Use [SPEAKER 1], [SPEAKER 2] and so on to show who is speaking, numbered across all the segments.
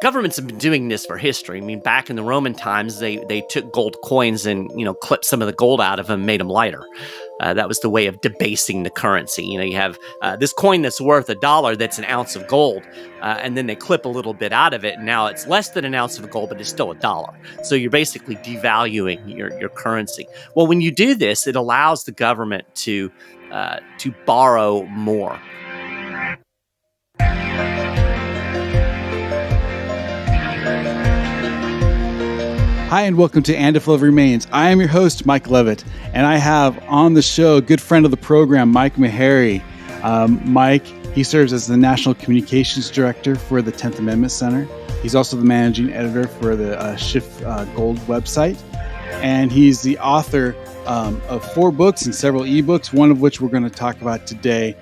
[SPEAKER 1] Governments have been doing this for history. I mean, back in the Roman times, they took gold coins and, clipped some of the gold out of them and made them lighter. That was the way of debasing the currency. You have this coin that's worth $1 that's an ounce of gold, and then they clip a little bit out of it, and now it's less than an ounce of gold, but it's still $1. So you're basically devaluing your currency. Well, when you do this, it allows the government to borrow more.
[SPEAKER 2] Hi, and welcome to And If Love Remains. I am your host, Mike Levitt, and I have on the show a good friend of the program, Mike Maharrey. Mike, he serves as the National Communications Director for the 10th Amendment Center. He's also the managing editor for the Shift Gold website, and he's the author of 4 books and several ebooks, one of which we're going to talk about today.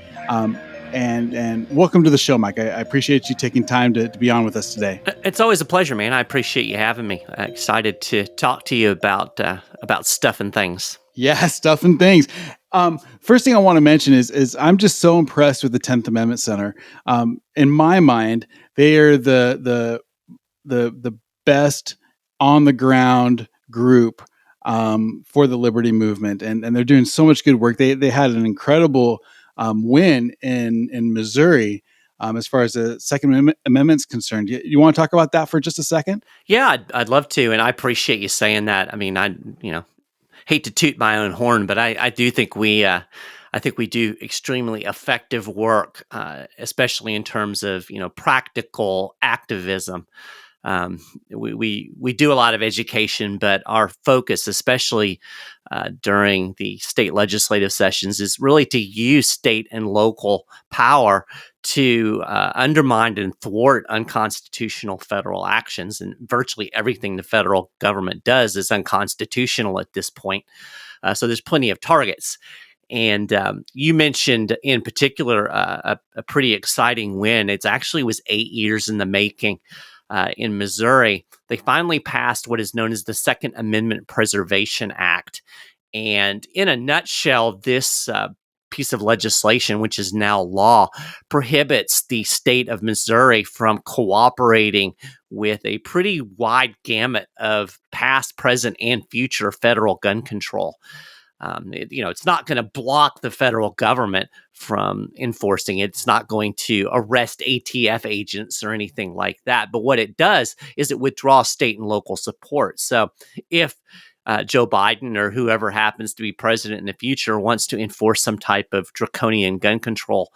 [SPEAKER 2] And welcome to the show, Mike. I appreciate you taking time to be on with us today.
[SPEAKER 1] It's always a pleasure, man. I appreciate you having me. I'm excited to talk to you about stuff and things.
[SPEAKER 2] Yeah, stuff and things. First thing I want to mention is I'm just so impressed with the 10th Amendment Center. In my mind, they are the best on the ground group for the liberty movement, and they're doing so much good work. They had an incredible win in Missouri as far as the Second Amendment's concerned. You want to talk about that for just a second?
[SPEAKER 1] Yeah, I'd love to, and I appreciate you saying that. I mean, I hate to toot my own horn, but I do think we do extremely effective work, especially in terms of practical activism. We do a lot of education, but our focus, especially during the state legislative sessions, is really to use state and local power to undermine and thwart unconstitutional federal actions. And virtually everything the federal government does is unconstitutional at this point. So there's plenty of targets. And you mentioned in particular a pretty exciting win. It actually was 8 years in the making. In Missouri, they finally passed what is known as the Second Amendment Preservation Act. And in a nutshell, this piece of legislation, which is now law, prohibits the state of Missouri from cooperating with a pretty wide gamut of past, present, and future federal gun control. It's not going to block the federal government from enforcing it. It's not going to arrest ATF agents or anything like that. But what it does is it withdraws state and local support. So if Joe Biden or whoever happens to be president in the future wants to enforce some type of draconian gun control,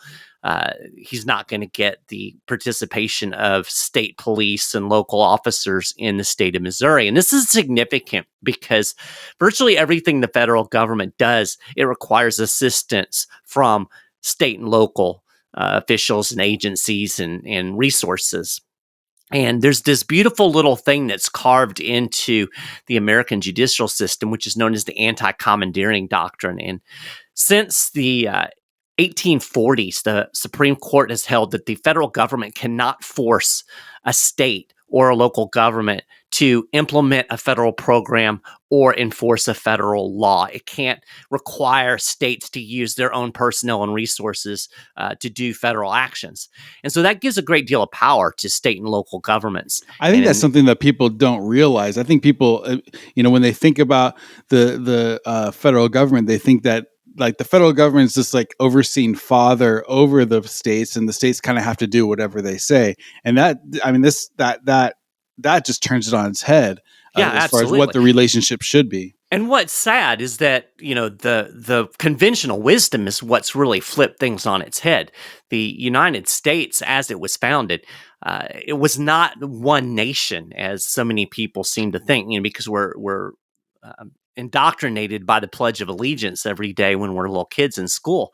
[SPEAKER 1] he's not going to get the participation of state police and local officers in the state of Missouri. And this is significant because virtually everything the federal government does, it requires assistance from state and local officials and agencies and resources. And there's this beautiful little thing that's carved into the American judicial system, which is known as the anti-commandeering doctrine. And since the 1840s, the Supreme Court has held that the federal government cannot force a state or a local government to implement a federal program or enforce a federal law. It can't require states to use their own personnel and resources to do federal actions. And so that gives a great deal of power to state and local governments.
[SPEAKER 2] I think that's something that people don't realize. I think people, when they think about the federal government, they think that like the federal government is just like overseeing father over the states, and the states kind of have to do whatever they say. And that just turns it on its head as
[SPEAKER 1] absolutely.
[SPEAKER 2] far as what the relationship should be.
[SPEAKER 1] And what's sad is that, the conventional wisdom is what's really flipped things on its head. The United States, as it was founded, it was not one nation, as so many people seem to think, because we're indoctrinated by the Pledge of Allegiance every day when we're little kids in school.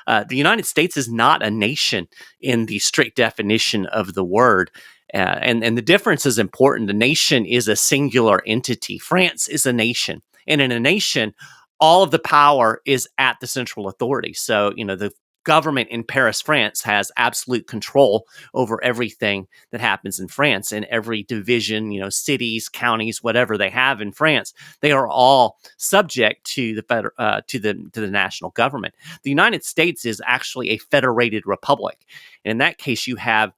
[SPEAKER 1] The United States is not a nation in the strict definition of the word. And the difference is important. A nation is a singular entity. France is a nation. And in a nation, all of the power is at the central authority. So, the government in Paris, France, has absolute control over everything that happens in France, and every division, cities, counties, whatever they have in France, they are all subject to the national government. The United States is actually a federated republic, and in that case, you have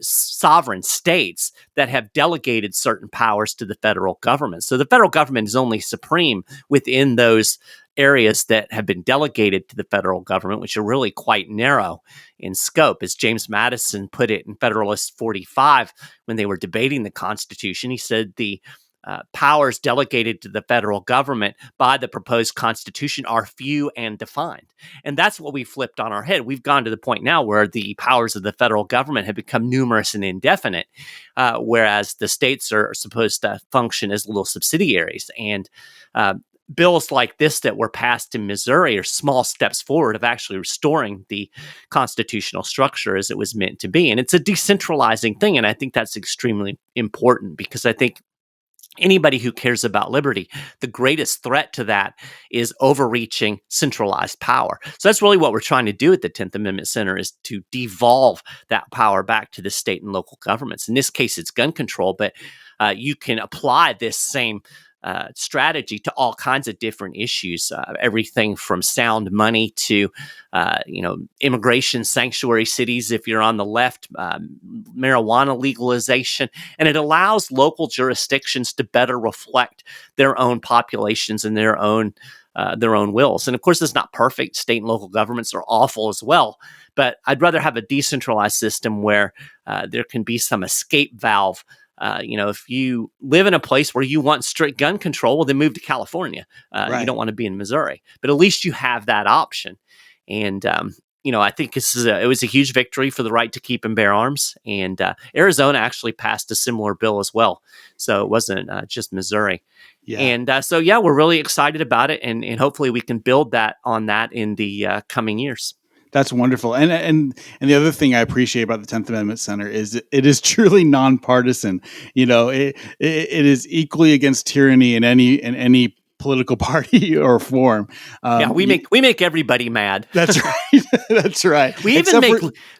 [SPEAKER 1] sovereign states that have delegated certain powers to the federal government. So the federal government is only supreme within those areas that have been delegated to the federal government, which are really quite narrow in scope. As James Madison put it in Federalist 45, when they were debating the Constitution, he said the powers delegated to the federal government by the proposed Constitution are few and defined. And that's what we flipped on our head. We've gone to the point now where the powers of the federal government have become numerous and indefinite, whereas the states are supposed to function as little subsidiaries. And bills like this that were passed in Missouri are small steps forward of actually restoring the constitutional structure as it was meant to be. And it's a decentralizing thing. And I think that's extremely important, because I think anybody who cares about liberty, the greatest threat to that is overreaching centralized power. So that's really what we're trying to do at the 10th Amendment Center, is to devolve that power back to the state and local governments. In this case, it's gun control, but you can apply this same strategy to all kinds of different issues, everything from sound money to, immigration sanctuary cities, if you're on the left, marijuana legalization. And it allows local jurisdictions to better reflect their own populations and their own wills. And of course, it's not perfect. State and local governments are awful as well. But I'd rather have a decentralized system where there can be some escape valve. If you live in a place where you want strict gun control, well, then move to California.
[SPEAKER 2] Right.
[SPEAKER 1] You don't want to be in Missouri, but at least you have that option. And, I think it was a huge victory for the right to keep and bear arms. And Arizona actually passed a similar bill as well. So it wasn't just Missouri. Yeah. And we're really excited about it. And hopefully we can build on that in the coming years.
[SPEAKER 2] That's wonderful. And the other thing I appreciate about the 10th Amendment Center is it is truly nonpartisan. It is equally against tyranny in any political party or form.
[SPEAKER 1] We make everybody mad.
[SPEAKER 2] That's right. That's right.
[SPEAKER 1] We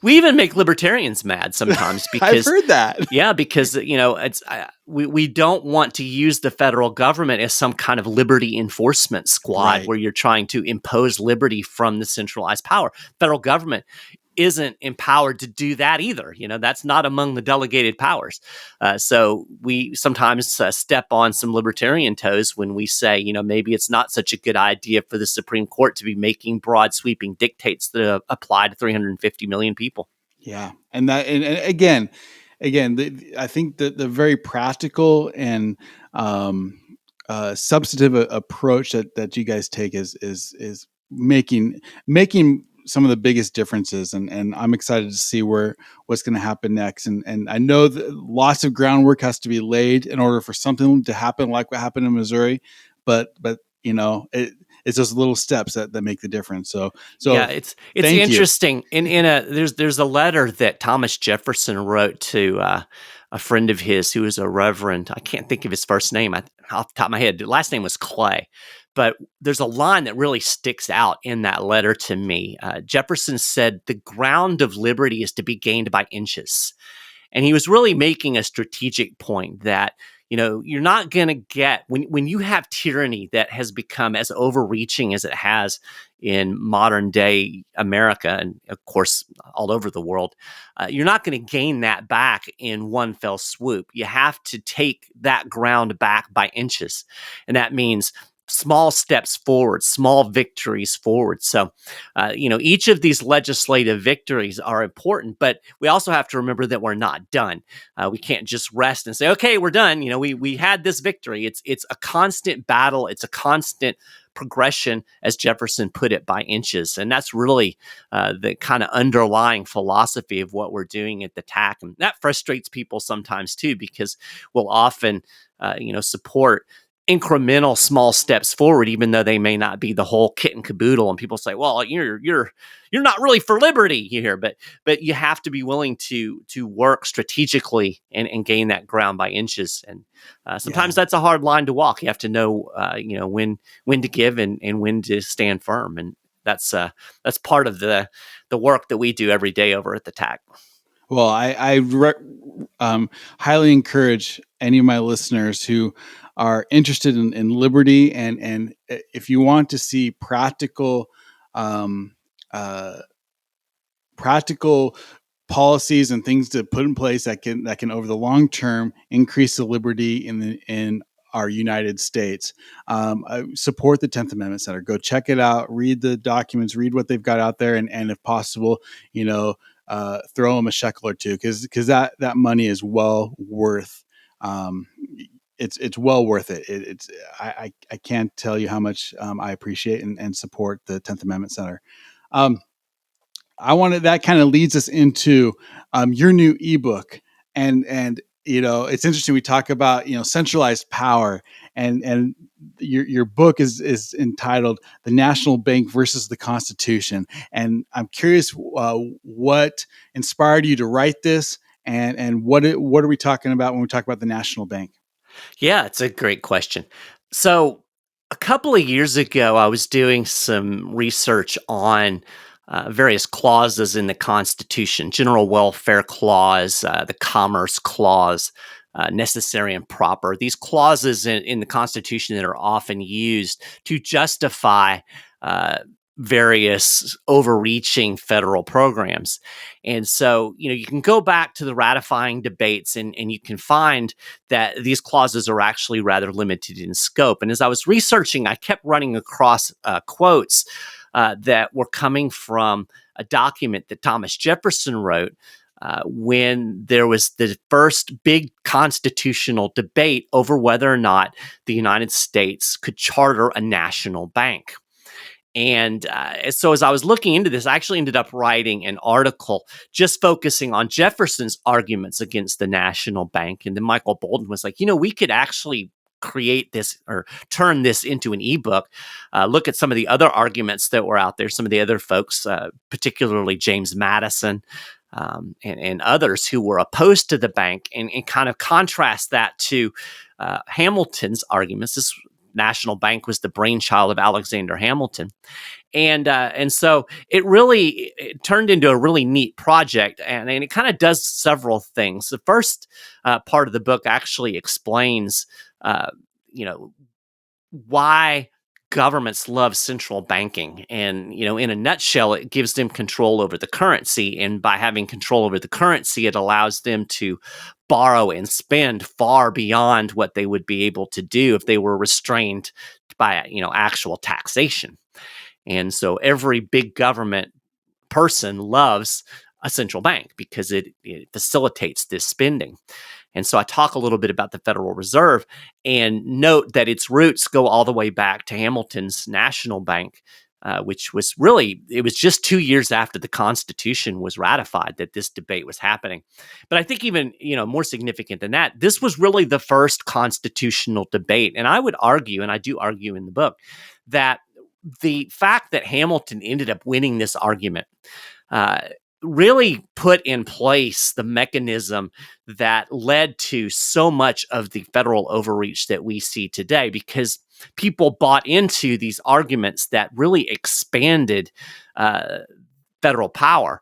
[SPEAKER 1] even make libertarians mad sometimes, because
[SPEAKER 2] I've heard that.
[SPEAKER 1] Yeah, because it's we don't want to use the federal government as some kind of liberty enforcement squad, right, where you're trying to impose liberty from the centralized power. Federal government isn't empowered to do that either. That's not among the delegated powers. So we sometimes step on some libertarian toes when we say, maybe it's not such a good idea for the Supreme Court to be making broad sweeping dictates that apply to 350 million people.
[SPEAKER 2] Yeah. And again, I think that the very practical and substantive approach that you guys take is making some of the biggest differences, and I'm excited to see what's going to happen next. And I know that lots of groundwork has to be laid in order for something to happen like what happened in Missouri, but it's those little steps that make the difference. So
[SPEAKER 1] yeah, it's interesting. There's a letter that Thomas Jefferson wrote to a friend of his who was a reverend. I can't think of his first name off the top of my head. The last name was Clay. But there's a line that really sticks out in that letter to me. Jefferson said, "The ground of liberty is to be gained by inches." And he was really making a strategic point that, you're not going to get, when you have tyranny that has become as overreaching as it has in modern day America, and of course, all over the world, you're not going to gain that back in one fell swoop. You have to take that ground back by inches. And that means small steps forward, small victories forward. So, each of these legislative victories are important, but we also have to remember that we're not done. We can't just rest and say, okay, we're done. We had this victory. It's a constant battle. It's a constant progression, as Jefferson put it, by inches. And that's really the kind of underlying philosophy of what we're doing at the TAC. And that frustrates people sometimes too, because we'll often, support incremental small steps forward, even though they may not be the whole kit and caboodle. And people say, well, you're not really for liberty here, but you have to be willing to work strategically and gain that ground by inches. And sometimes that's a hard line to walk. You have to know, when to give and when to stand firm. And that's part of the work that we do every day over at the TAC.
[SPEAKER 2] Well, highly encourage any of my listeners who are interested in liberty, and if you want to see um, uh, practical policies and things to put in place that can over the long term increase the liberty in our United States. Support the 10th Amendment Center. Go check it out. Read the documents. Read what they've got out there, and if possible, throw them a shekel or two, because that money is well worth. It's well worth it. I can't tell you how much I appreciate and support the 10th Amendment Center. That kind of leads us into your new ebook, and it's interesting. We talk about centralized power, and your book is entitled "The National Bank versus the Constitution," and I'm curious what inspired you to write this, and what are we talking about when we talk about the national bank?
[SPEAKER 1] Yeah, it's a great question. So, a couple of years ago, I was doing some research on various clauses in the Constitution: General Welfare Clause, the Commerce Clause, necessary and proper. These clauses in the Constitution that are often used to justify uh, various overreaching federal programs. And so, you can go back to the ratifying debates, and you can find that these clauses are actually rather limited in scope. And as I was researching, I kept running across quotes that were coming from a document that Thomas Jefferson wrote when there was the first big constitutional debate over whether or not the United States could charter a national bank. And so as I was looking into this, I actually ended up writing an article just focusing on Jefferson's arguments against the national bank. And then Michael Boldin was like, we could actually create this or turn this into an ebook, look at some of the other arguments that were out there, some of the other folks, particularly James Madison, and others who were opposed to the bank, and kind of contrast that to Hamilton's arguments. This national bank was the brainchild of Alexander Hamilton. And so it turned into a really neat project, and it kind of does several things. The first part of the book actually explains, why governments love central banking. And, in a nutshell, it gives them control over the currency. And by having control over the currency, it allows them to borrow and spend far beyond what they would be able to do if they were restrained by, actual taxation. And so every big government person loves a central bank because it facilitates this spending. And so I talk a little bit about the Federal Reserve and note that its roots go all the way back to Hamilton's National Bank, which was it was just 2 years after the Constitution was ratified that this debate was happening. But I think even, more significant than that, this was really the first constitutional debate. And I would argue, and I do argue in the book, that the fact that Hamilton ended up winning this argument really put in place the mechanism that led to so much of the federal overreach that we see today, because people bought into these arguments that really expanded federal power.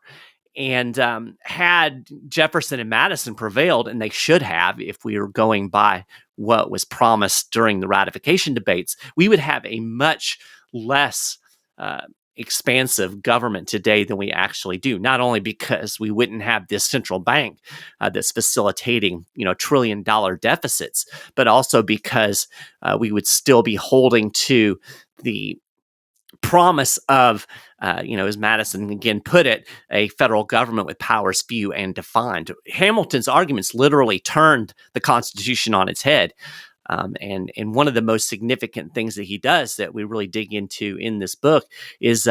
[SPEAKER 1] And had Jefferson and Madison prevailed, and they should have, if we were going by what was promised during the ratification debates, we would have a much less expansive government today than we actually do. Not only because we wouldn't have this central bank that's facilitating, $1 trillion deficits, but also because we would still be holding to the promise of, as Madison again put it, a federal government with powers few and defined. Hamilton's arguments literally turned the Constitution on its head. And one of the most significant things that he does that we really dig into in this book is,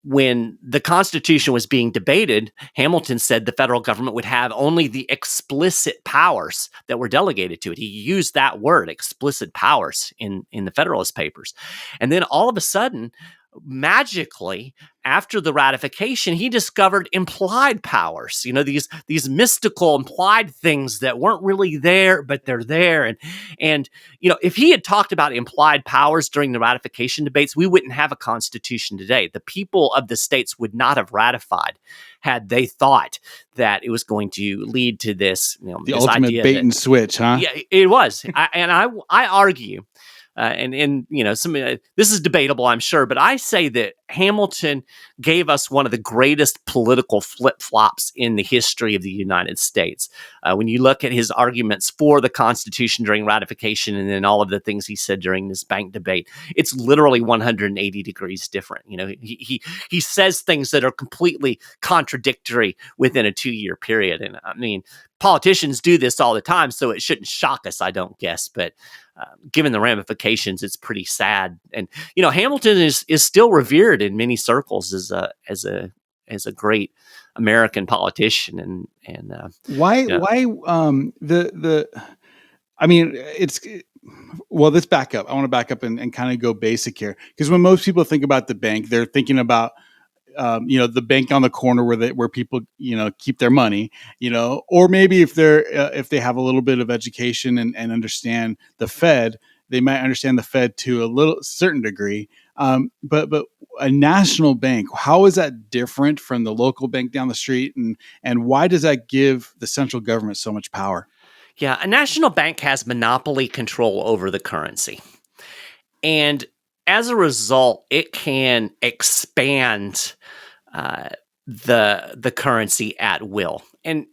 [SPEAKER 1] when the Constitution was being debated, Hamilton said the federal government would have only the explicit powers that were delegated to it. He used that word, explicit powers, in the Federalist Papers. And then all of a sudden, magically, after the ratification, he discovered implied powers, these mystical implied things that weren't really there, but they're there. And if he had talked about implied powers during the ratification debates, we wouldn't have a constitution today. The people of the states would not have ratified had they thought that it was going to lead to this,
[SPEAKER 2] the
[SPEAKER 1] this
[SPEAKER 2] ultimate
[SPEAKER 1] idea
[SPEAKER 2] bait and switch, huh?
[SPEAKER 1] Yeah, it was. I argue, this is debatable, I'm sure, but I say that Hamilton gave us one of the greatest political flip-flops in the history of the United States. When you look at his arguments for the Constitution during ratification, and then all of the things he said during this bank debate, it's literally 180 degrees different. He says things that are completely contradictory within a 2-year period, and I mean, politicians do this all the time, so it shouldn't shock us, I don't guess, but given the ramifications, it's pretty sad. And Hamilton is still revered in many circles as a great American politician. And
[SPEAKER 2] why I mean, let's back up. I want to back up and kind of go basic here, because when most people think about the bank, they're thinking about the bank on the corner where people keep their money, or maybe if they have a little bit of education and understand the Fed, they might understand the Fed to a little certain degree. But a national bank, how is that different from the local bank down the street, and why does that give the central government so much power?
[SPEAKER 1] Yeah, a national bank has monopoly control over the currency, and as a result, it can expand the currency at will. And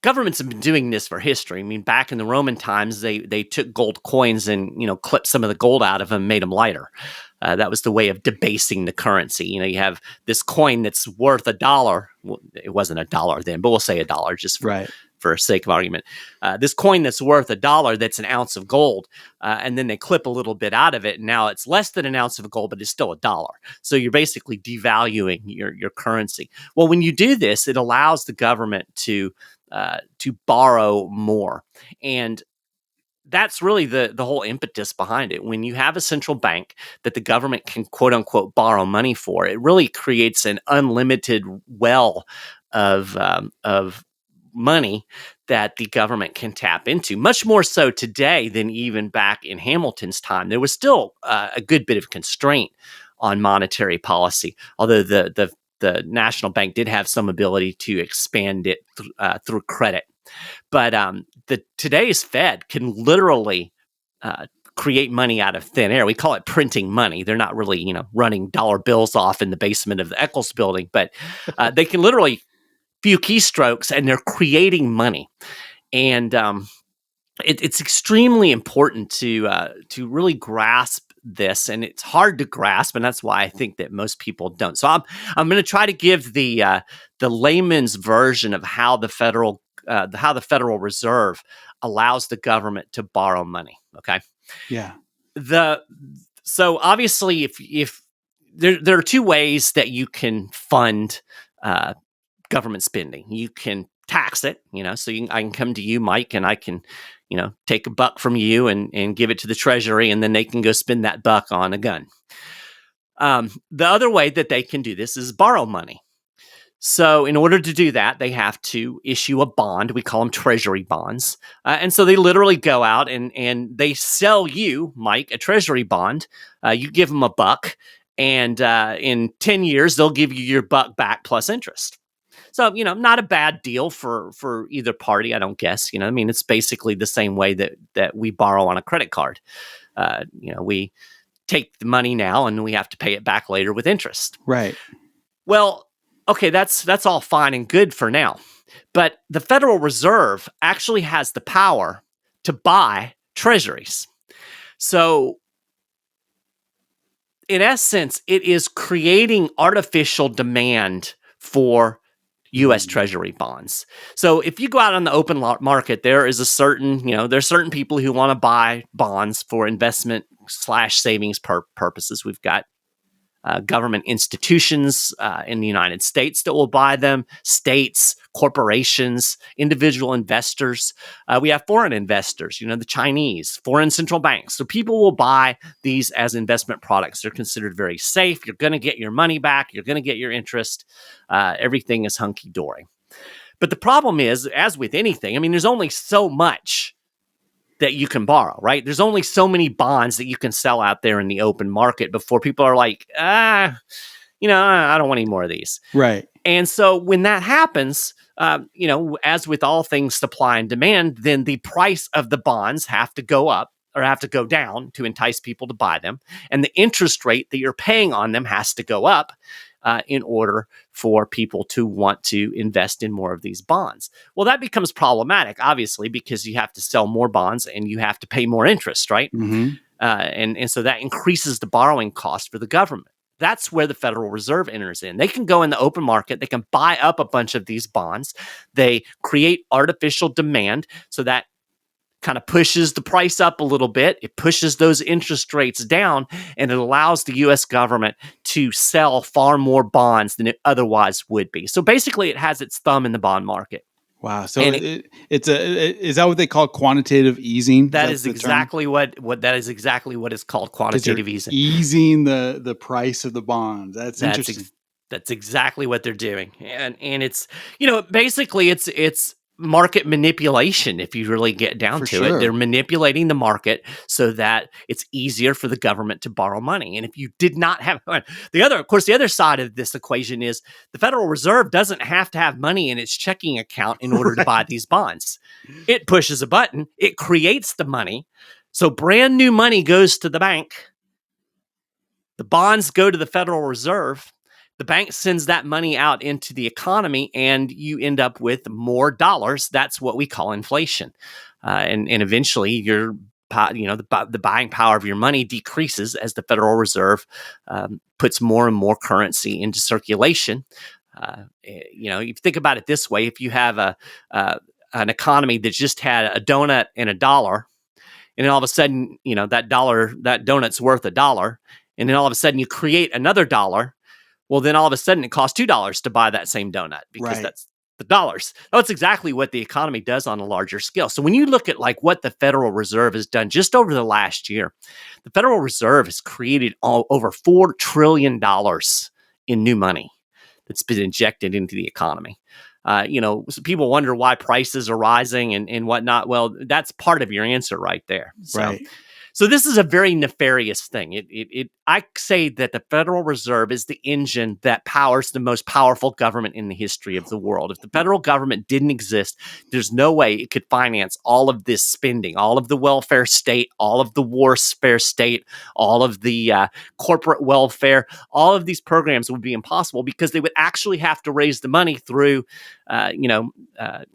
[SPEAKER 1] governments have been doing this for history. I mean, back in the Roman times, they took gold coins and clipped some of the gold out of them, made them lighter. That was the way of debasing the currency. You have this coin that's worth $1. Well, it wasn't $1 then, but we'll say $1 just for sake of argument. This coin that's worth $1, that's an ounce of gold, and then they clip a little bit out of it, and now it's less than an ounce of gold, but it's still $1. So you're basically devaluing your currency. Well, when you do this, it allows the government to borrow more, and that's really the whole impetus behind it. When you have a central bank that the government can quote unquote borrow money for, it really creates an unlimited well of money that the government can tap into, much more so today than even back in Hamilton's time. There was still a good bit of constraint on monetary policy, although the national bank did have some ability to expand it through credit. But today's Fed can literally create money out of thin air. We call it printing money. They're not really, running dollar bills off in the basement of the Eccles building, but they can literally few keystrokes and they're creating money. And it's extremely important to really grasp this, and it's hard to grasp, and that's why I think that most people don't. So I'm going to try to give the layman's version of how the Federal Reserve allows the government to borrow money. Okay.
[SPEAKER 2] Yeah.
[SPEAKER 1] So obviously, if there are two ways that you can fund government spending. You can tax it, so I can come to you, Mike, and I can, take $1 from you and give it to the Treasury, and then they can go spend that $1 on a gun. The other way that they can do this is borrow money. So in order to do that, they have to issue a bond. We call them Treasury bonds. And so they literally go out and they sell you, Mike, a Treasury bond. You give them $1, and in 10 years, they'll give you your $1 back plus interest. So, not a bad deal for either party, I don't guess. It's basically the same way that we borrow on a credit card. We take the money now and we have to pay it back later with interest.
[SPEAKER 2] Right.
[SPEAKER 1] Well, okay, that's all fine and good for now. But the Federal Reserve actually has the power to buy treasuries. So, in essence, it is creating artificial demand for U.S. Treasury bonds. So if you go out on the open market, there is there's certain people who want to buy bonds for investment / savings purposes. We've got government institutions in the United States that will buy them, states, corporations, individual investors. We have foreign investors, the Chinese, foreign central banks. So people will buy these as investment products. They're considered very safe. You're going to get your money back. You're going to get your interest. Everything is hunky-dory. But the problem is, as with anything, there's only so much that you can borrow, right? There's only so many bonds that you can sell out there in the open market before people are like, I don't want any more of these.
[SPEAKER 2] Right.
[SPEAKER 1] And so when that happens, as with all things supply and demand, then the price of the bonds have to go up or have to go down to entice people to buy them. And the interest rate that you're paying on them has to go up in order for people to want to invest in more of these bonds. Well, that becomes problematic, obviously, because you have to sell more bonds and you have to pay more interest, right?
[SPEAKER 2] Mm-hmm.
[SPEAKER 1] And so that increases the borrowing cost for the government. That's where the Federal Reserve enters in. They can go in the open market. They can buy up a bunch of these bonds. They create artificial demand, so that kind of pushes the price up a little bit. It pushes those interest rates down, and it allows the U.S. government to sell far more bonds than it otherwise would be. So basically, it has its thumb in the bond market.
[SPEAKER 2] Wow. So is that what they call quantitative easing?
[SPEAKER 1] That is exactly what is called quantitative easing.
[SPEAKER 2] Easing the price of the bonds. That's interesting.
[SPEAKER 1] That's exactly what they're doing. And it's, basically it's market manipulation, if you really get down to it. They're manipulating the market so that it's easier for the government to borrow money. And if you did not have the other side of this equation is the Federal Reserve doesn't have to have money in its checking account in order to buy these bonds. It pushes a button, it creates the money. So brand new money goes to the bank. The bonds go to the Federal Reserve. The bank sends that money out into the economy, and you end up with more dollars. That's what we call inflation. And eventually, the buying power of your money decreases as the Federal Reserve puts more and more currency into circulation. You think about it this way: if you have an economy that just had a donut and a dollar, and then all of a sudden, that donut's worth $1, and then all of a sudden you create another dollar. Well, then all of a sudden it costs $2 to buy that same donut because that's the dollars. That's exactly what the economy does on a larger scale. So when you look at what the Federal Reserve has done just over the last year, the Federal Reserve has created over $4 trillion in new money that's been injected into the economy. So people wonder why prices are rising and whatnot. Well, that's part of your answer right there. So this is a very nefarious thing. I say that the Federal Reserve is the engine that powers the most powerful government in the history of the world. If the federal government didn't exist, there's no way it could finance all of this spending, all of the welfare state, all of the warfare state, all of the corporate welfare. All of these programs would be impossible because they would actually have to raise the money through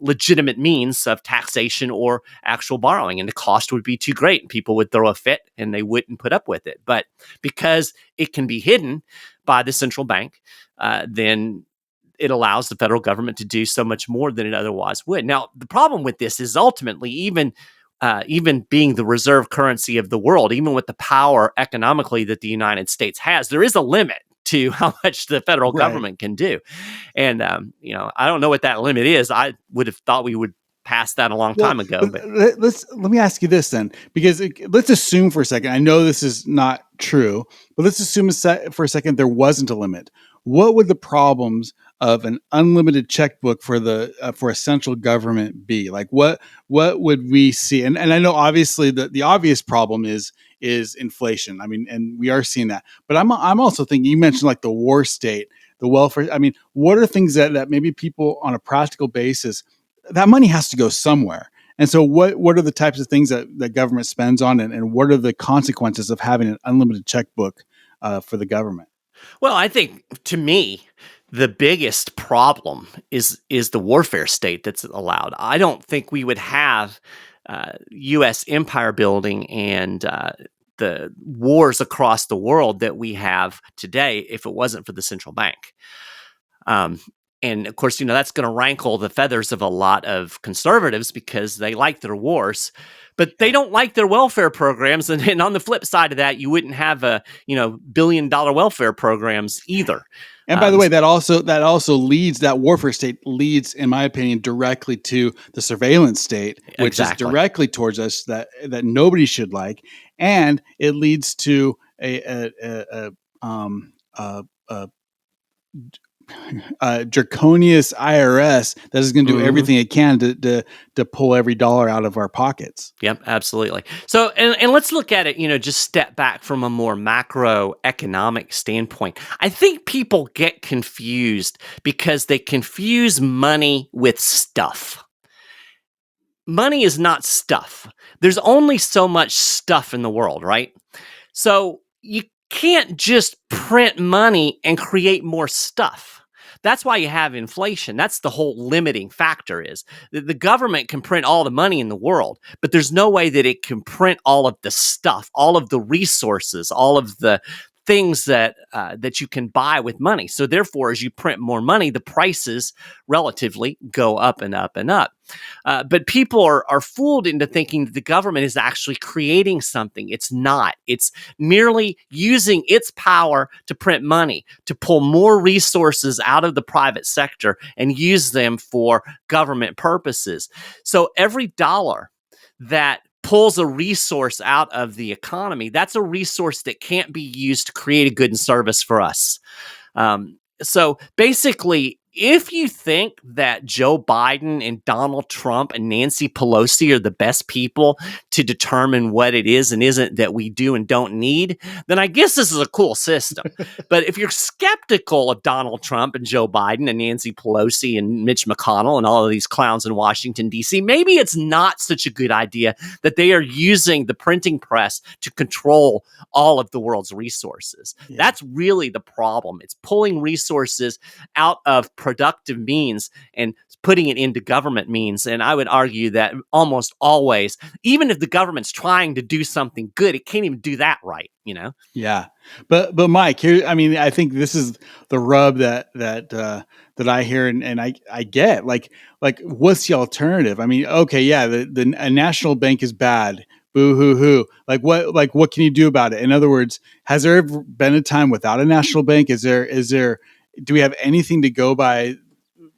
[SPEAKER 1] legitimate means of taxation or actual borrowing, and the cost would be too great, and people would throw a fit and they wouldn't put up with it. But because it can be hidden by the central bank, then it allows the federal government to do so much more than it otherwise would. Now, the problem with this is ultimately even being the reserve currency of the world, even with the power economically that the United States has, there is a limit to how much the federal government can do. And, I don't know what that limit is. I would have thought we would pass that a long time ago. But
[SPEAKER 2] let me ask you this then, because let's assume for a second, I know this is not true, but let's assume for a second there wasn't a limit. What would the problems of an unlimited checkbook for a central government be? Like what would we see? And I know obviously the obvious problem is inflation. And we are seeing that. But I'm also thinking, you mentioned like the war state, the welfare. What are things that maybe people on a practical basis, that money has to go somewhere. And so what are the types of things that government spends on, and what are the consequences of having an unlimited checkbook for the government?
[SPEAKER 1] Well, I think, to me, the biggest problem is the warfare state that's allowed. I don't think we would have U.S. empire building and the wars across the world that we have today if it wasn't for the central bank. And of course, that's going to rankle the feathers of a lot of conservatives because they like their wars, but they don't like their welfare programs. And on the flip side of that, you wouldn't have $1 billion welfare programs either.
[SPEAKER 2] And by the way, that also leads, that warfare state leads, in my opinion, directly to the surveillance state, which is directly towards us, that nobody should like, and it leads to a draconious IRS that is going to do everything it can to pull every dollar out of our pockets.
[SPEAKER 1] Yep, absolutely. So, and let's look at it, just step back from a more macroeconomic standpoint. I think people get confused because they confuse money with stuff. Money is not stuff. There's only so much stuff in the world, right? So you can't just print money and create more stuff. That's why you have inflation. That's the whole limiting factor, is that the government can print all the money in the world, but there's no way that it can print all of the stuff, all of the resources, all of the things that you can buy with money. So therefore, as you print more money, the prices relatively go up and up and up. But people are fooled into thinking that the government is actually creating something. It's not. It's merely using its power to print money, to pull more resources out of the private sector and use them for government purposes. So every dollar that pulls a resource out of the economy, that's a resource that can't be used to create a good and service for us. So basically, if you think that Joe Biden and Donald Trump and Nancy Pelosi are the best people to determine what it is and isn't that we do and don't need, then I guess this is a cool system. But if you're skeptical of Donald Trump and Joe Biden and Nancy Pelosi and Mitch McConnell and all of these clowns in Washington, D.C., maybe it's not such a good idea that they are using the printing press to control all of the world's resources. Yeah. That's really the problem. It's pulling resources out of productive means and putting it into government means. And I would argue that almost always, even if the government's trying to do something good, it can't even do that right,
[SPEAKER 2] Yeah. But Mike, here, I mean, I think this is the rub that I hear and I get, like, what's the alternative? I mean, okay, yeah, a national bank is bad. Boo hoo hoo. What can you do about it? In other words, has there ever been a time without a national bank? Do we have anything to go by?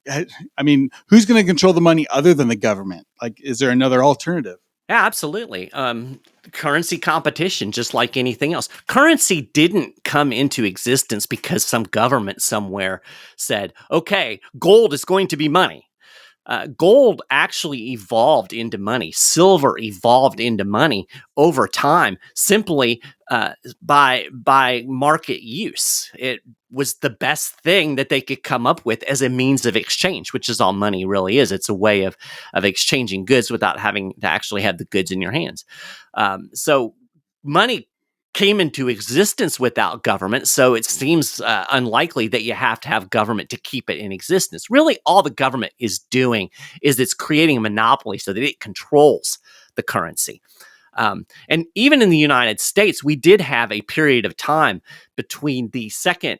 [SPEAKER 2] I mean, who's going to control the money other than the government? Like, is there another alternative?
[SPEAKER 1] Yeah, absolutely. Currency competition, just like anything else. Currency didn't come into existence because some government somewhere said, okay, gold is going to be money. Gold actually evolved into money. Silver evolved into money over time, simply by market use. It was the best thing that they could come up with as a means of exchange, which is all money really is. It's a way of exchanging goods without having to actually have the goods in your hands. So money came into existence without government, so it seems unlikely that you have to have government to keep it in existence. Really, all the government is doing is it's creating a monopoly so that it controls the currency. And even in the United States, we did have a period of time between the Second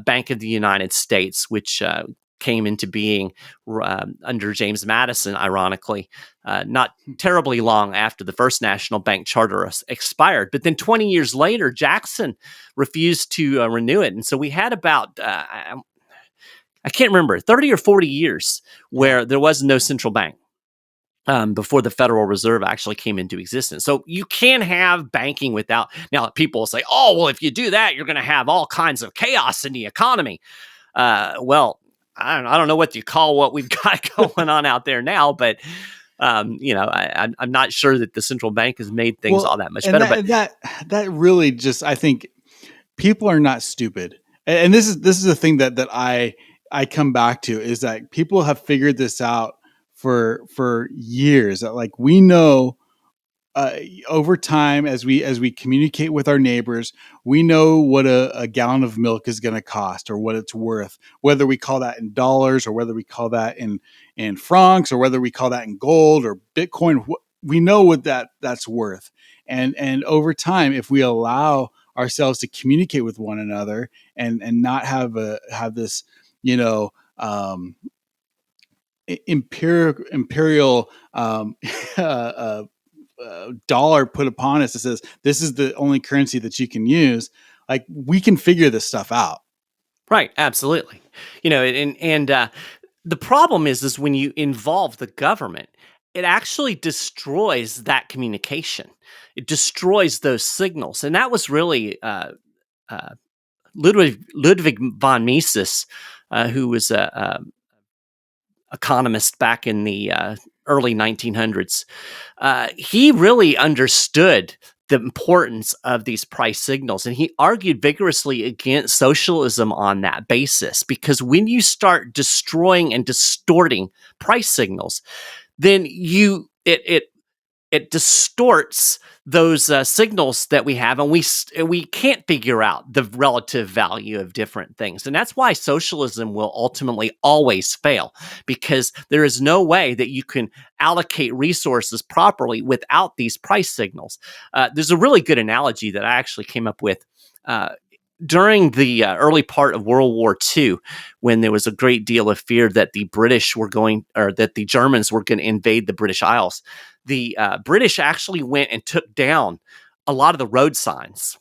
[SPEAKER 1] Bank of the United States, which came into being under James Madison, ironically, not terribly long after the first national bank charter expired. But then 20 years later, Jackson refused to renew it. And so we had about, I can't remember, 30 or 40 years where there was no central bank before the Federal Reserve actually came into existence. So you can have banking without, now people will say, oh, well, if you do that, you're going to have all kinds of chaos in the economy. Well, I don't know what you call what we've got going on out there now, but I'm not sure that the central bank has made things all that much better.
[SPEAKER 2] That really just, I think people are not stupid, and this is the thing that I come back to, is that people have figured this out for years. Like, we know. Over time, as we communicate with our neighbors, we know what a gallon of milk is going to cost or what it's worth, whether we call that in dollars or whether we call that in francs or whether we call that in gold or Bitcoin. We know what that's worth. And over time, if we allow ourselves to communicate with one another and not have this, imperial dollar put upon us that says this is the only currency that you can use, like we can figure this stuff out.
[SPEAKER 1] Right, absolutely. And the problem is when you involve the government, it actually destroys that communication. It destroys those signals, and that was really uh, Ludwig von Mises, who was a economist back in the early 1900s. He really understood the importance of these price signals, and he argued vigorously against socialism on that basis, because when you start destroying and distorting price signals, then it distorts those signals that we have, and we can't figure out the relative value of different things. And that's why socialism will ultimately always fail, because there is no way that you can allocate resources properly without these price signals. There's a really good analogy that I actually came up with during the early part of World War II, when there was a great deal of fear that the Germans were going to invade the British Isles. The British actually went and took down a lot of the road signs,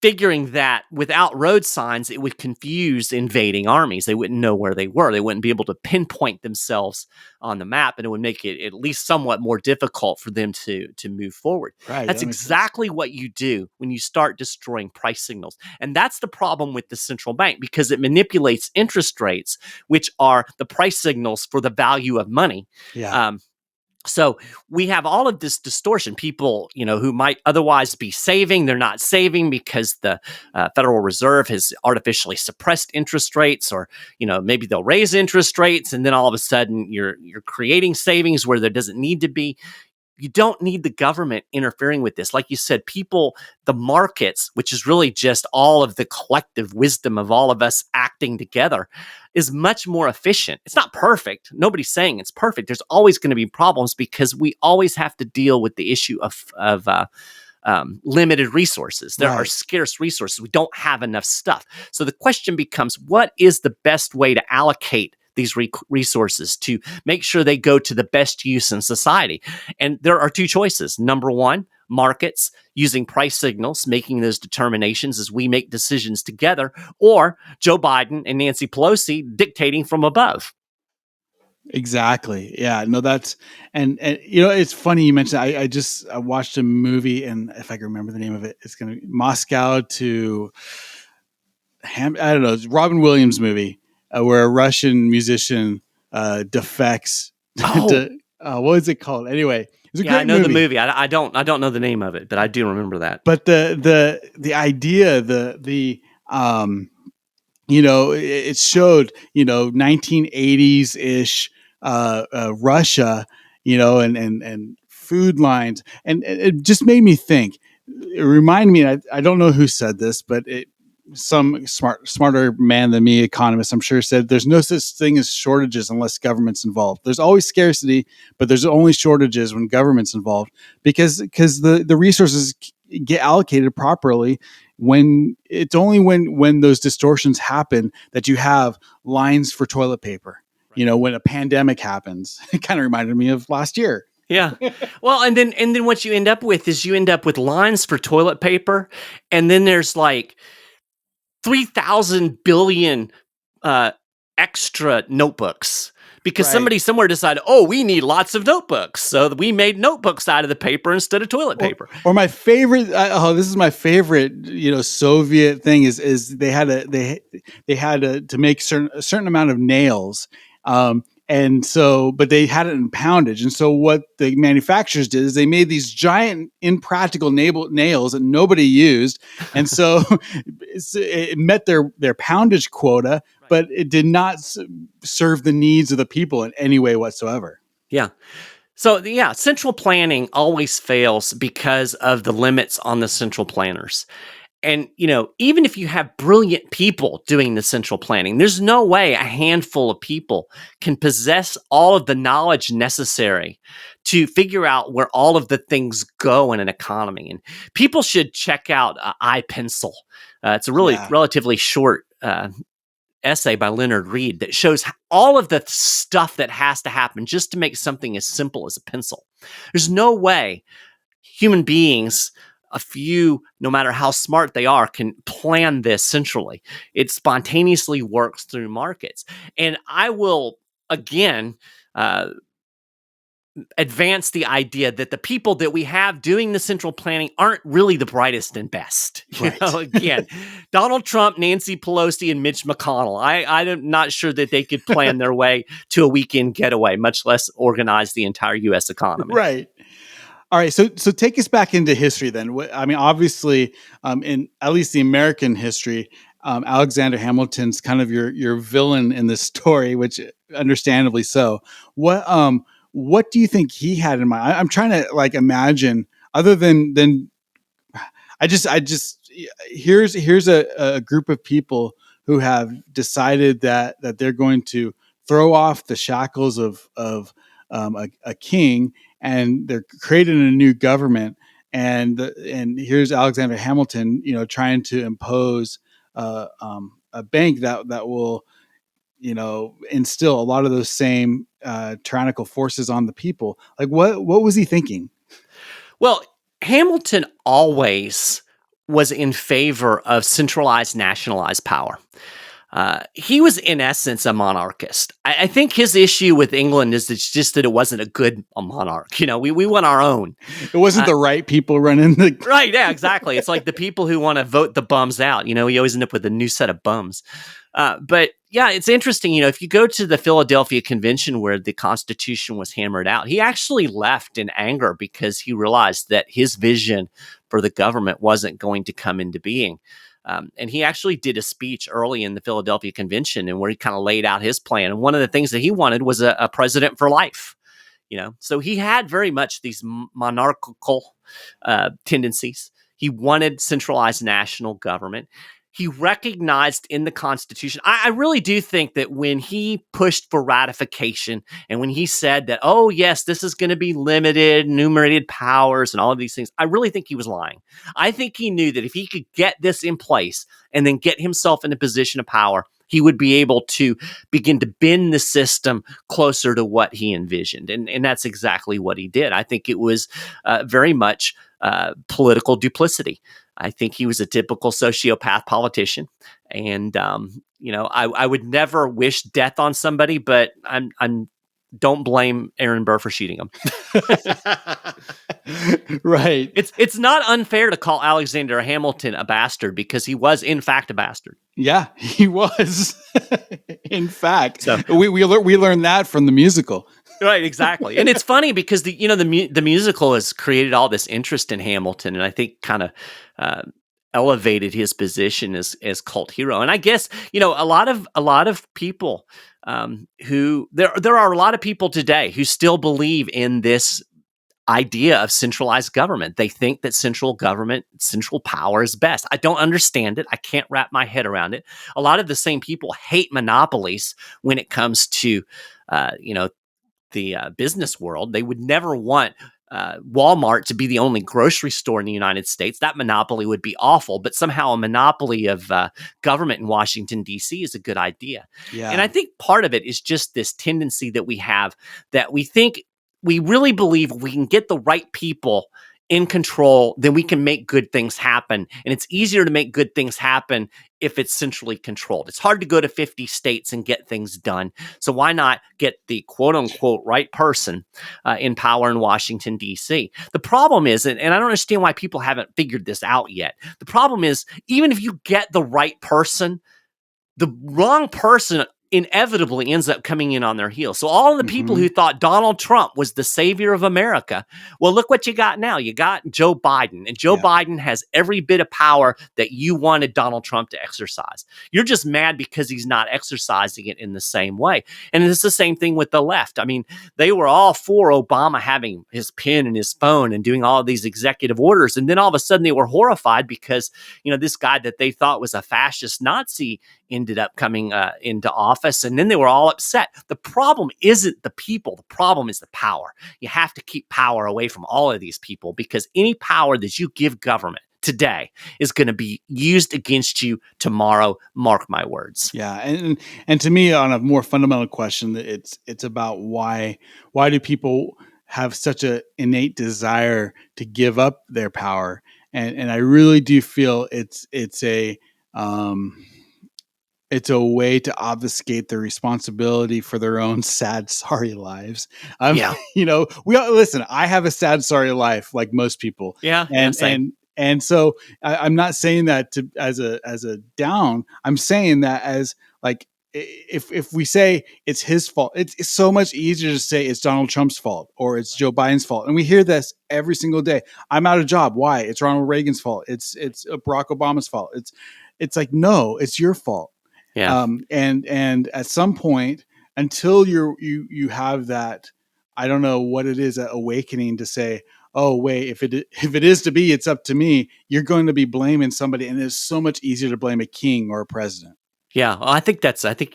[SPEAKER 1] figuring that without road signs, it would confuse invading armies. They wouldn't know where they were. They wouldn't be able to pinpoint themselves on the map, and it would make it at least somewhat more difficult for them to move forward.
[SPEAKER 2] Right.
[SPEAKER 1] That's exactly what you do when you start destroying price signals. And that's the problem with the central bank, because it manipulates interest rates, which are the price signals for the value of money.
[SPEAKER 2] Yeah.
[SPEAKER 1] So we have all of this distortion. People, who might otherwise be saving, they're not saving because the Federal Reserve has artificially suppressed interest rates, or maybe they'll raise interest rates, and then all of a sudden you're creating savings where there doesn't need to be. You don't need the government interfering with this. Like you said, people, the markets, which is really just all of the collective wisdom of all of us acting together, is much more efficient. It's not perfect. Nobody's saying it's perfect. There's always going to be problems, because we always have to deal with the issue of limited resources. There are scarce resources. We don't have enough stuff. So the question becomes, what is the best way to allocate these resources to make sure they go to the best use in society? And there are two choices. Number one, markets using price signals, making those determinations as we make decisions together, or Joe Biden and Nancy Pelosi dictating from above.
[SPEAKER 2] Exactly. Yeah. No, that's and it's funny you mentioned. I watched a movie, and if I can remember the name of it, it's going to be Moscow to I don't know. It's Robin Williams movie where a Russian musician defects. What is it called? Anyway, it's a great
[SPEAKER 1] I know
[SPEAKER 2] movie.
[SPEAKER 1] the movie. I don't know the name of it, but I do remember that.
[SPEAKER 2] But the idea, it showed 1980s ish Russia, and food lines, and it just made me think. It reminded me. I don't know who said this, but some smarter man than me, economist, I'm sure, said there's no such thing as shortages unless government's involved. There's always scarcity, but there's only shortages when government's involved, because the resources get allocated properly. When it's only when those distortions happen that you have lines for toilet paper. When a pandemic happens, it kind of reminded me of last year.
[SPEAKER 1] Yeah. Well, and then what you end up with is lines for toilet paper, and then there's like 3,000 billion extra notebooks, because somebody somewhere decided, we need lots of notebooks, so we made notebooks out of the paper instead of toilet paper.
[SPEAKER 2] Or my favorite, this is my favorite, Soviet thing is they had to make a certain amount of nails. And so, but they had it in poundage. And so what the manufacturers did is they made these giant impractical nails that nobody used. And so it met their poundage quota, but it did not serve the needs of the people in any way whatsoever.
[SPEAKER 1] Yeah. So central planning always fails because of the limits on the central planners. And, even if you have brilliant people doing the central planning, there's no way a handful of people can possess all of the knowledge necessary to figure out where all of the things go in an economy. And people should check out iPencil. It's a really relatively short essay by Leonard Reed that shows all of the stuff that has to happen just to make something as simple as a pencil. There's no way human beings, a few, no matter how smart they are, can plan this centrally. It spontaneously works through markets. And I will, again, advance the idea that the people that we have doing the central planning aren't really the brightest and best.
[SPEAKER 2] Right.
[SPEAKER 1] Again, Donald Trump, Nancy Pelosi, and Mitch McConnell. I'm not sure that they could plan their way to a weekend getaway, much less organize the entire U.S. economy.
[SPEAKER 2] Right. All right. So take us back into history then. I mean, obviously, in at least the American history, Alexander Hamilton's kind of your villain in this story, which understandably so. What do you think he had in mind? I'm trying to like imagine, other than I just here's a group of people who have decided that they're going to throw off the shackles of a king, and they're creating a new government. And here's Alexander Hamilton, trying to impose a bank that will, instill a lot of those same tyrannical forces on the people. Like, what was he thinking?
[SPEAKER 1] Well, Hamilton always was in favor of centralized, nationalized power. He was, in essence, a monarchist. I think his issue with England is it's just that it wasn't a good monarch. We want our own.
[SPEAKER 2] It wasn't the right people running the...
[SPEAKER 1] Right, yeah, exactly. It's like the people who want to vote the bums out. You always end up with a new set of bums. But yeah, it's interesting. If you go to the Philadelphia Convention where the Constitution was hammered out, he actually left in anger because he realized that his vision for the government wasn't going to come into being. And he actually did a speech early in the Philadelphia Convention and where he kind of laid out his plan. And one of the things that he wanted was a president for life. So he had very much these monarchical tendencies. He wanted centralized national government. He recognized in the Constitution, I really do think that when he pushed for ratification and when he said that, oh, yes, this is going to be limited, enumerated powers and all of these things, I really think he was lying. I think he knew that if he could get this in place and then get himself in a position of power, he would be able to begin to bend the system closer to what he envisioned. And that's exactly what he did. I think it was very much political duplicity. I think he was a typical sociopath politician. And, I would never wish death on somebody, but I'm don't blame Aaron Burr for shooting him.
[SPEAKER 2] Right.
[SPEAKER 1] It's not unfair to call Alexander Hamilton a bastard because he was, in fact, a bastard.
[SPEAKER 2] Yeah, he was. In fact, so, we learned that from the musical.
[SPEAKER 1] Right, exactly. And it's funny because the musical has created all this interest in Hamilton, and I think kind of elevated his position as cult hero. And I guess a lot of people who there are a lot of people today who still believe in this idea of centralized government. They think that central government, central power is best. I don't understand it. I can't wrap my head around it. A lot of the same people hate monopolies when it comes to the business world. They would never want Walmart to be the only grocery store in the United States. That monopoly would be awful, but somehow a monopoly of government in Washington, D.C. is a good idea. Yeah. And I think part of it is just this tendency that we have that we think we really believe we can get the right people in control, then we can make good things happen. And it's easier to make good things happen if it's centrally controlled. It's hard to go to 50 states and get things done. So why not get the quote unquote right person in power in Washington, D.C.? The problem is, and I don't understand why people haven't figured this out yet. The problem is, even if you get the right person, the wrong person inevitably ends up coming in on their heels. So all of the people who thought Donald Trump was the savior of America, well, look what you got now. You got Joe Biden, and Joe Biden has every bit of power that you wanted Donald Trump to exercise. You're just mad because he's not exercising it in the same way. And it's the same thing with the left. I mean, they were all for Obama having his pen and his phone and doing all of these executive orders. And then all of a sudden they were horrified because, this guy that they thought was a fascist Nazi ended up coming into office, and then they were all upset. The problem isn't the people. The problem is the power. You have to keep power away from all of these people because any power that you give government today is going to be used against you tomorrow. Mark my words.
[SPEAKER 2] Yeah, and to me, on a more fundamental question, it's about why do people have such a innate desire to give up their power, and I really do feel um, it's a way to obfuscate their responsibility for their own sad, sorry lives.
[SPEAKER 1] Yeah.
[SPEAKER 2] We all listen. I have a sad, sorry life, like most people,
[SPEAKER 1] Yeah.
[SPEAKER 2] and
[SPEAKER 1] Same.
[SPEAKER 2] and so I'm not saying that to as a down. I'm saying that as like if we say it's his fault, it's so much easier to say it's Donald Trump's fault or it's Joe Biden's fault, and we hear this every single day. I'm out of job. Why? It's Ronald Reagan's fault. It's Barack Obama's fault. It's like, no, it's your fault.
[SPEAKER 1] Yeah.
[SPEAKER 2] And at some point, until you have that, I don't know what it is, that awakening to say, oh wait, if it is to be, it's up to me. You're going to be blaming somebody, and it's so much easier to blame a king or a president.
[SPEAKER 1] Yeah. Well, I think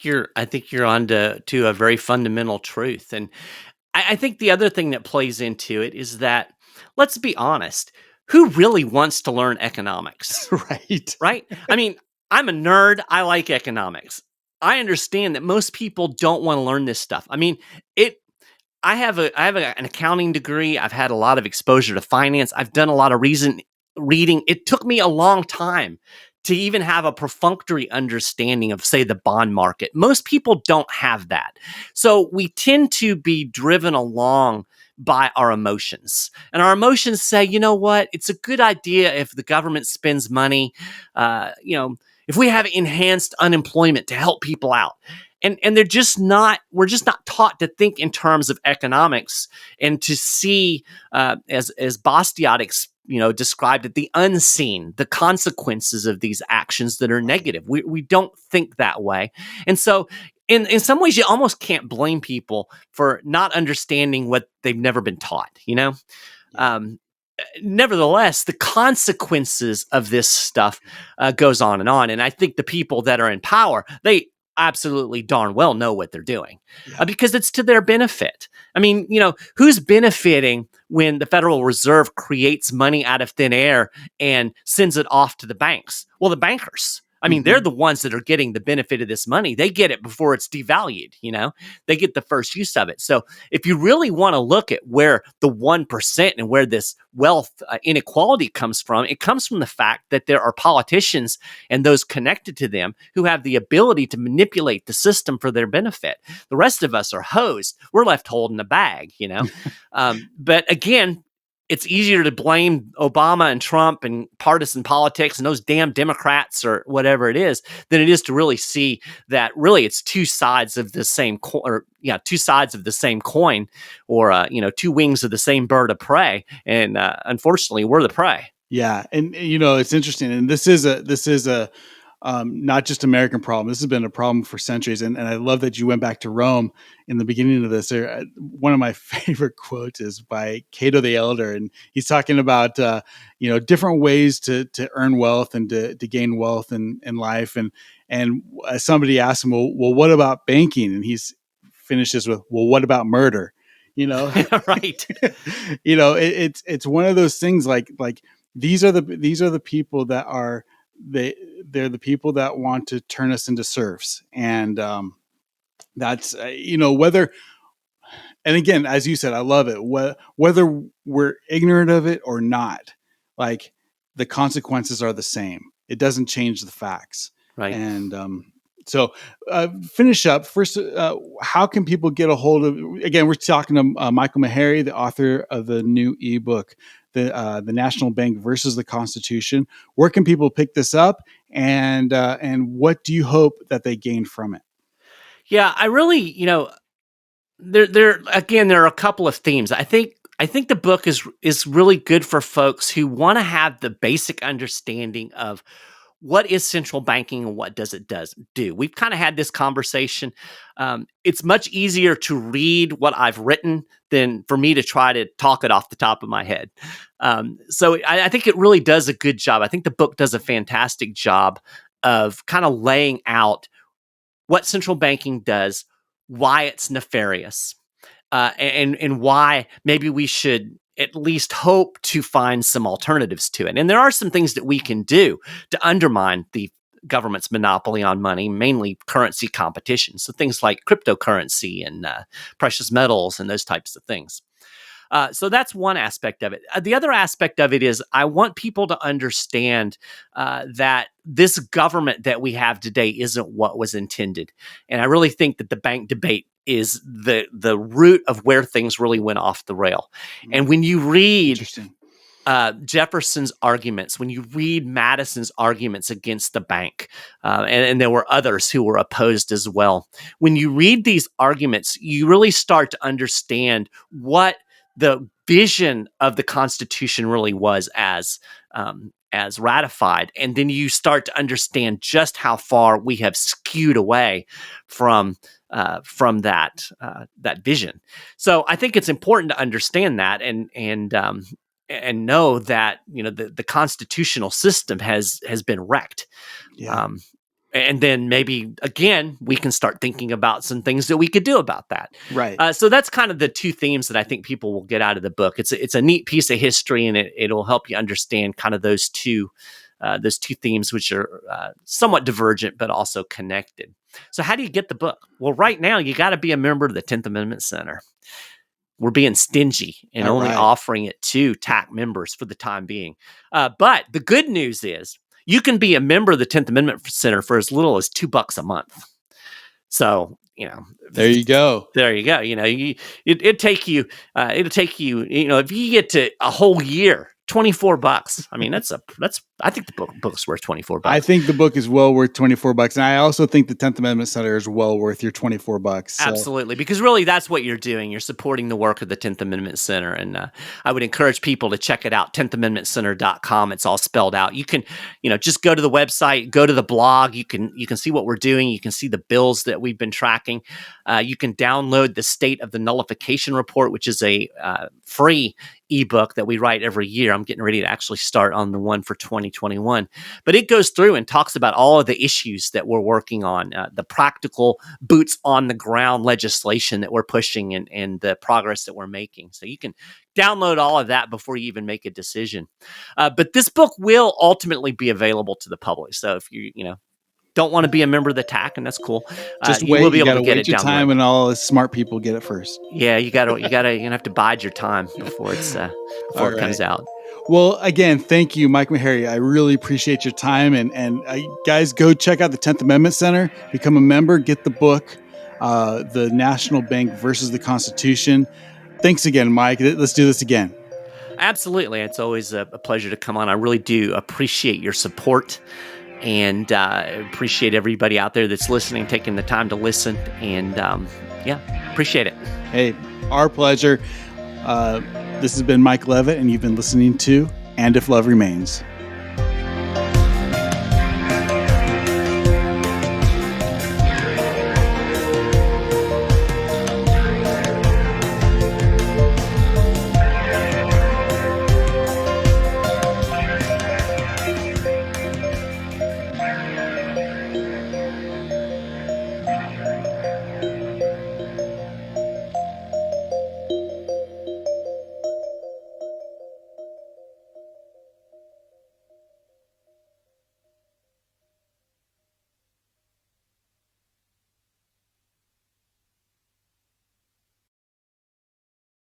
[SPEAKER 1] you're on to a very fundamental truth. And I think the other thing that plays into it is that, let's be honest, who really wants to learn economics?
[SPEAKER 2] Right.
[SPEAKER 1] Right? I mean, I'm a nerd. I like economics. I understand that most people don't want to learn this stuff. I mean, I have an accounting degree. I've had a lot of exposure to finance. I've done a lot of reading. It took me a long time to even have a perfunctory understanding of, say, the bond market. Most people don't have that. So we tend to be driven along by our emotions. And our emotions say, you know what? It's a good idea if the government spends money, if we have enhanced unemployment to help people out. And we're just not taught to think in terms of economics and to see, as Bastiat described it, the unseen, the consequences of these actions that are negative. We don't think that way. And so in some ways, you almost can't blame people for not understanding what they've never been taught, Nevertheless, the consequences of this stuff goes on. And I think the people that are in power, they absolutely darn well know what they're doing, because it's to their benefit. I mean, who's benefiting when the Federal Reserve creates money out of thin air and sends it off to the banks? Well, the bankers. I mean, they're the ones that are getting the benefit of this money. They get it before it's devalued, They get the first use of it. So if you really want to look at where the 1% and where this wealth inequality comes from, it comes from the fact that there are politicians and those connected to them who have the ability to manipulate the system for their benefit. The rest of us are hosed. We're left holding the bag, But again, it's easier to blame Obama and Trump and partisan politics and those damn Democrats or whatever it is than it is to really see that really it's two sides of the same coin, or two sides of the same coin, or two wings of the same bird of prey. And unfortunately, we're the prey.
[SPEAKER 2] Yeah, and it's interesting, and this is a not just American problem. This has been a problem for centuries. And I love that you went back to Rome in the beginning of this. One of my favorite quotes is by Cato the Elder. And he's talking about, different ways to earn wealth and to gain wealth in life. And somebody asked him, well, what about banking? And he's finishes with, well, what about murder?
[SPEAKER 1] Right.
[SPEAKER 2] It's one of those things like these are the people that are, they're the people that want to turn us into serfs. And that's, whether, and again, as you said, I love it, whether we're ignorant of it or not, like the consequences are the same. It doesn't change the facts.
[SPEAKER 1] Right.
[SPEAKER 2] And so finish up first. How can people get a hold of, again, we're talking to Michael Maharrey, the author of the new ebook, the National Bank versus the Constitution. Where can people pick this up, and what do you hope that they gain from it?
[SPEAKER 1] Yeah, I really, there are a couple of themes. I think the book is really good for folks who want to have the basic understanding of what is central banking and what does it do. We've kind of had this conversation. It's much easier to read what I've written than for me to try to talk it off the top of my head. So I think it really does a good job. I think the book does a fantastic job of kind of laying out what central banking does, why it's nefarious, and why maybe we should at least hope to find some alternatives to it. And there are some things that we can do to undermine the government's monopoly on money, mainly currency competition. So things like cryptocurrency and precious metals and those types of things. So that's one aspect of it. The other aspect of it is I want people to understand that this government that we have today isn't what was intended. And I really think that the bank debate is the root of where things really went off the rail. And when you read Jefferson's arguments, when you read Madison's arguments against the bank, and there were others who were opposed as well, when you read these arguments, you really start to understand what the vision of the Constitution really was as ratified. And then you start to understand just how far we have skewed away from that vision. So I think it's important to understand that and know that, you know, the constitutional system has been wrecked.
[SPEAKER 2] Yeah.
[SPEAKER 1] And then maybe, again, we can start thinking about some things that we could do about that.
[SPEAKER 2] Right.
[SPEAKER 1] So that's kind of the two themes that I think people will get out of the book. It's a neat piece of history, and it'll help you understand kind of those two themes, which are somewhat divergent but also connected. So how do you get the book? Well, right now, you got to be a member of the 10th Amendment Center. We're being stingy and only offering it to TAC members for the time being. But the good news is, you can be a member of the 10th Amendment Center for as little as $2 a month. So, you know,
[SPEAKER 2] there you go.
[SPEAKER 1] You know, it'll take you, you know, if you get to a whole year, $24. I mean, I think the book's worth $24.
[SPEAKER 2] I think the book is well worth $24. And I also think the 10th Amendment Center is well worth your $24. So.
[SPEAKER 1] Absolutely. Because really that's what you're doing. You're supporting the work of the 10th Amendment Center. And I would encourage people to check it out, 10thamendmentcenter.com. It's all spelled out. You can, you know, just go to the website, go to the blog. You can see what we're doing. You can see the bills that we've been tracking. You can download the State of the Nullification Report, which is a free ebook that we write every year. I'm getting ready to actually start on the one for 2021. But it goes through and talks about all of the issues that we're working on, the practical boots on the ground legislation that we're pushing and the progress that we're making. So you can download all of that before you even make a decision. But this book will ultimately be available to the public. So if you don't want to be a member of the TAC, and that's cool.
[SPEAKER 2] Just wait. You got to wait your time, and all the smart people get it first.
[SPEAKER 1] Yeah, you're gonna have to bide your time before it comes out.
[SPEAKER 2] Well, again, thank you, Mike Maharrey. I really appreciate your time, and guys, go check out the 10th Amendment Center, become a member, get the book, The National Bank versus the Constitution. Thanks again, Mike. Let's do this again.
[SPEAKER 1] Absolutely, it's always a pleasure to come on. I really do appreciate your support. And appreciate everybody out there that's listening, taking the time to listen. And appreciate it.
[SPEAKER 2] Hey, our pleasure. This has been Mike Levitt, and you've been listening to And If Love Remains.